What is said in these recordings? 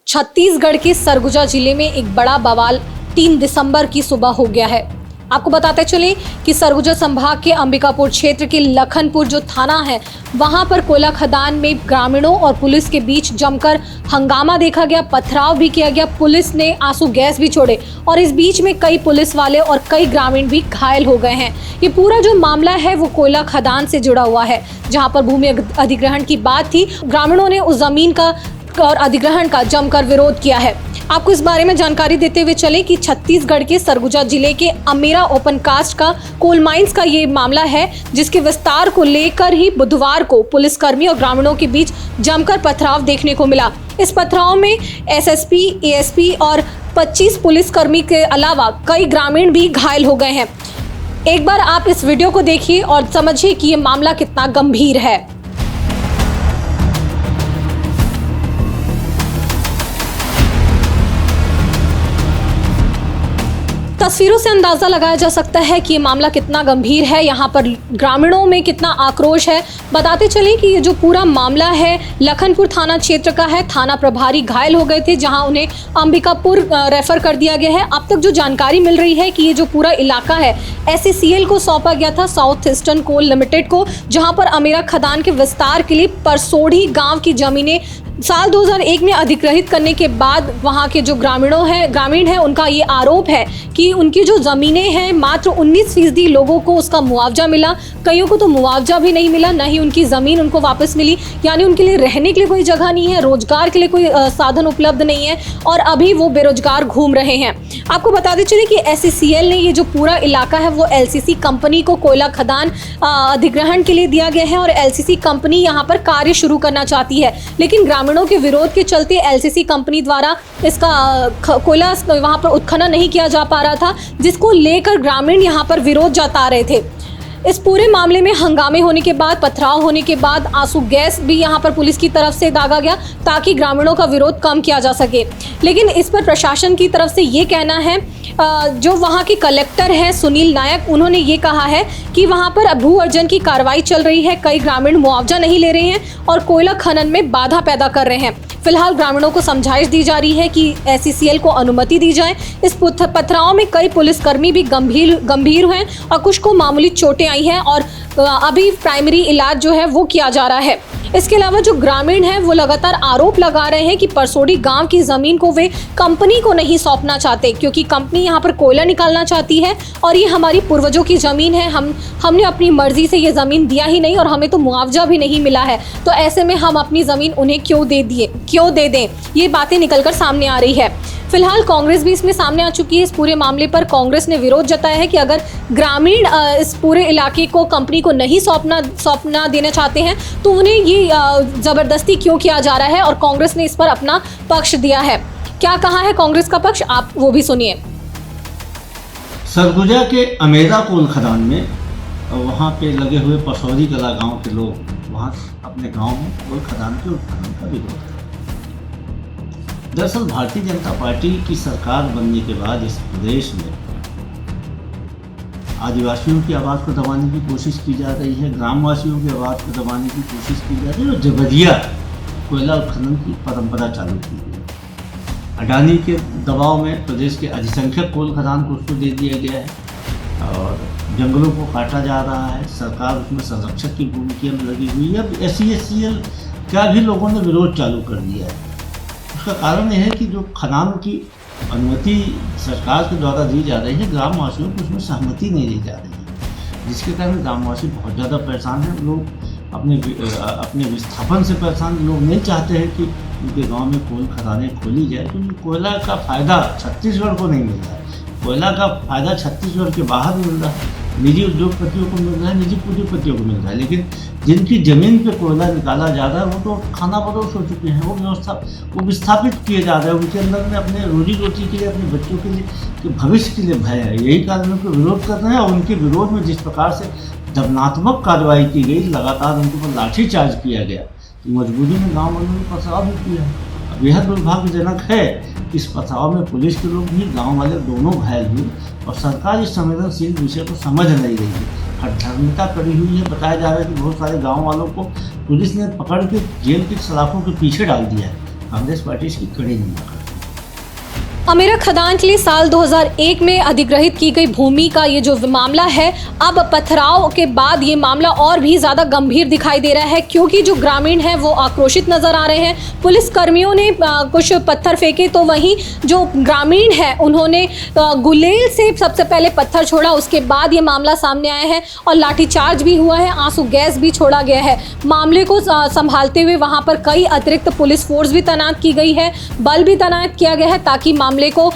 छत्तीसगढ़ के सरगुजा जिले में एक बड़ा बवाल 3 दिसंबर की सुबह हो गया है। आपको बताते चले कि सरगुजा संभाग के अंबिकापुर क्षेत्र के लखनपुर जो थाना है, वहां पर कोयला खदान में ग्रामीणों और पुलिस के बीच जमकर हंगामा देखा गया, पथराव भी किया गया। पुलिस ने आंसू गैस भी छोड़े और इस बीच में कई पुलिस वाले और कई ग्रामीण भी घायल हो गए हैं। ये पूरा जो मामला है वो कोयला खदान से जुड़ा हुआ है, जहां पर भूमि अधिग्रहण की बात थी। ग्रामीणों ने उस जमीन का और अधिग्रहण का जमकर विरोध किया है। आपको इस बारे में जानकारी देते हुए चले कि छत्तीसगढ़ के सरगुजा जिले के अमेरा ओपन कास्ट का कोल माइंस का ये मामला है, जिसके विस्तार को लेकर ही बुधवार को पुलिसकर्मी और ग्रामीणों के बीच जमकर पथराव देखने को मिला। इस पथराव में एसएसपी, एएसपी और 25 पुलिसकर्मी के अलावा कई ग्रामीण भी घायल हो गए हैं। एक बार आप इस वीडियो को देखिए और समझिए कि ये मामला कितना गंभीर है। तस्वीरों से अंदाजा लगाया जा सकता है कि ये मामला कितना गंभीर है, यहाँ पर ग्रामीणों में कितना आक्रोश है। बताते चलें कि ये जो पूरा मामला है लखनपुर थाना क्षेत्र का है। थाना प्रभारी घायल हो गए थे, जहां उन्हें अंबिकापुर रेफर कर दिया गया है। अब तक जो जानकारी मिल रही है कि ये जो पूरा इलाका है SECL को सौंपा गया था, साउथ ईस्टर्न कोल लिमिटेड को, जहां पर अमेरा खदान के विस्तार के लिए परसोड़ी गाँव की जमीनें साल 2001 में अधिग्रहित करने के बाद वहां के जो ग्रामीण हैं, उनका ये आरोप है कि उनकी जो ज़मीनें हैं मात्र 19% लोगों को उसका मुआवजा मिला, कईयों को तो मुआवजा भी नहीं मिला, ना ही उनकी ज़मीन उनको वापस मिली। यानी उनके लिए रहने के लिए कोई जगह नहीं है, रोजगार के लिए कोई साधन उपलब्ध नहीं है और अभी वो बेरोजगार घूम रहे हैं। आपको बताते चलिए कि SECL ने ये जो पूरा इलाका है वो LCC कंपनी को कोयला खदान अधिग्रहण के लिए दिया गया है और LCC कंपनी यहाँ पर कार्य शुरू करना चाहती है, लेकिन ग्रामीणों के विरोध के चलते LCC कंपनी द्वारा इसका कोयला वहां पर उत्खनन नहीं किया जा पा रहा था, जिसको लेकर ग्रामीण यहां पर विरोध जता रहे थे। इस पूरे मामले में हंगामे होने के बाद, पथराव होने के बाद आंसू गैस भी यहां पर पुलिस की तरफ से दागा गया ताकि ग्रामीणों का विरोध कम किया जा सके। लेकिन इस पर प्रशासन की तरफ से ये कहना है, जो वहां के कलेक्टर हैं सुनील नायक, उन्होंने ये कहा है कि वहां पर भू अर्जन की कार्रवाई चल रही है, कई ग्रामीण मुआवजा नहीं ले रहे हैं और कोयला खनन में बाधा पैदा कर रहे हैं। फिलहाल ग्रामीणों को समझाइश दी जा रही है कि SECL को अनुमति दी जाए। इस पथराव में कई पुलिसकर्मी भी गंभीर हैं और कुछ को मामूली चोटें आई हैं और अभी प्राइमरी इलाज जो है वो किया जा रहा है। इसके अलावा जो ग्रामीण हैं वो लगातार आरोप लगा रहे हैं कि परसोड़ी गांव की ज़मीन को वे कंपनी को नहीं सौंपना चाहते, क्योंकि कंपनी यहां पर कोयला निकालना चाहती है और ये हमारी पूर्वजों की ज़मीन है। हमने अपनी मर्जी से ये ज़मीन दिया ही नहीं और हमें तो मुआवजा भी नहीं मिला है, तो ऐसे में हम अपनी ज़मीन उन्हें क्यों दे दें, ये बातें निकलकर सामने आ रही है। फिलहाल कांग्रेस भी इसमें सामने आ चुकी है। इस पूरे मामले पर कांग्रेस ने विरोध जताया है कि अगर ग्रामीण इस पूरे इलाके को कंपनी को नहीं सौंपना देना चाहते हैं तो उन्हें ये ज़बरदस्ती क्यों किया जा रहा है, और कांग्रेस ने इस पर अपना पक्ष दिया है। क्या कहा है कांग्रेस का पक्ष, आप वो भी सुनिए। सरगुजा के अमेरा कोल खदान में वहाँ पे लगे हुए परसौड़ी कला गाँव के लोग वहाँ अपने गाँव में कोल खदान के उत्खनन का विरोध करते हैं। दरअसल भारतीय जनता पार्टी की सरकार बनने के बाद इस प्रदेश में आदिवासियों की आवाज़ को दबाने की कोशिश की जा रही है, ग्रामवासियों की आवाज़ को दबाने की कोशिश की जा रही है और जबरिया कोयला उत्खनन की परंपरा चालू की गई है। अडानी के दबाव में प्रदेश के अधिसंख्यक कोल खदान को उसको दे दिया गया है और जंगलों को काटा जा रहा है। सरकार उसमें संरक्षक की भूमिका में लगी हुई है। अब SECL का भी लोगों ने विरोध चालू कर दिया है। उसका कारण यह है कि जो खदान की अनुमति सरकार के द्वारा दी जा रही है, ग्रामवासियों को उसमें सहमति नहीं दी जा रही है, जिसके कारण ग्रामवासी बहुत ज़्यादा परेशान हैं। लोग अपने विस्थापन से परेशान, लोग नहीं चाहते हैं कि उनके गांव में कोल खदानें खोली जाए, क्योंकि कोयला का फ़ायदा छत्तीसगढ़ को नहीं मिल रहा है। कोयला का फ़ायदा छत्तीसगढ़ के बाहर मिल रहा है, निजी उद्योगपतियों को मिल रहा है, निजी पूंजीपतियों को मिल रहा है, लेकिन जिनकी ज़मीन पे कोयला निकाला जा रहा है वो तो खाना बदोश हो चुके हैं। वो विस्थापित किए जा रहे हैं। उनके अंदर में अपने रोजी रोटी के लिए, अपने बच्चों के लिए, के भविष्य के लिए भय है। यही कारण उनको विरोध कर रहे हैं और उनके विरोध में जिस प्रकार से दमनात्मक कार्रवाई की गई, लगातार उनके ऊपर लाठीचार्ज किया गया, तो मजबूरी में गाँव वालों ने पथराव भी किया है। बेहद दुर्भाग्यजनक है कि इस पथराव में पुलिस के लोग भी, गाँव वाले दोनों घायल हुए और सरकार इस संवेदनशील विषय को समझ नहीं रही है। हठधर्मिता करी हुई है। बताया जा रहा है कि बहुत सारे गांव वालों को पुलिस ने पकड़ के जेल की सलाखों के पीछे डाल दिया है। कांग्रेस पार्टी इसकी कड़ी निंदा करती है। अमेरा खदान के लिए साल 2001 में अधिग्रहित की गई भूमि का ये जो मामला है, अब पथराव के बाद ये मामला और भी ज़्यादा गंभीर दिखाई दे रहा है, क्योंकि जो ग्रामीण हैं वो आक्रोशित नज़र आ रहे हैं। पुलिस कर्मियों ने कुछ पत्थर फेंके तो वहीं जो ग्रामीण है उन्होंने गुलेल से सबसे पहले पत्थर छोड़ा, उसके बाद ये मामला सामने आया है और लाठीचार्ज भी हुआ है, आंसू गैस भी छोड़ा गया है। मामले को संभालते हुए वहाँ पर कई अतिरिक्त पुलिस फोर्स भी तैनात की गई है, बल भी तैनात किया गया है ताकि मामले को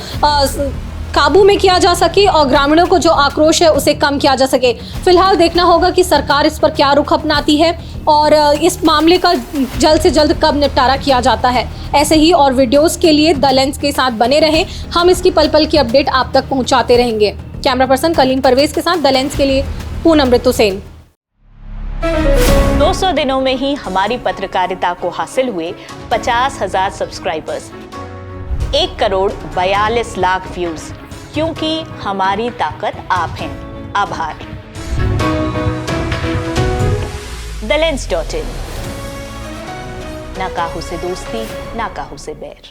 काबू में किया जा सके और ग्रामीणों को जो आक्रोश है उसे कम किया जा सके। फिलहाल देखना होगा कि सरकार इस पर क्या रुख अपनाती है और इस मामले का जल्द से जल्द कब निपटारा किया जाता है। ऐसे ही और वीडियोस के लिए द लेंस के साथ बने रहें, हम इसकी पल पल की अपडेट आप तक पहुंचाते रहेंगे। कैमरा पर्सन कलीम परवेज के साथ द लेंस के लिए पूनम ऋतुसेन। 200 दिनों में ही हमारी पत्रकारिता को हासिल हुए 50,000 सब्सक्राइबर्स, 1,42,00,000 व्यूज, क्योंकि हमारी ताकत आप हैं। आभार। thelens.in, ना काहू से दोस्ती, ना काहू से बैर।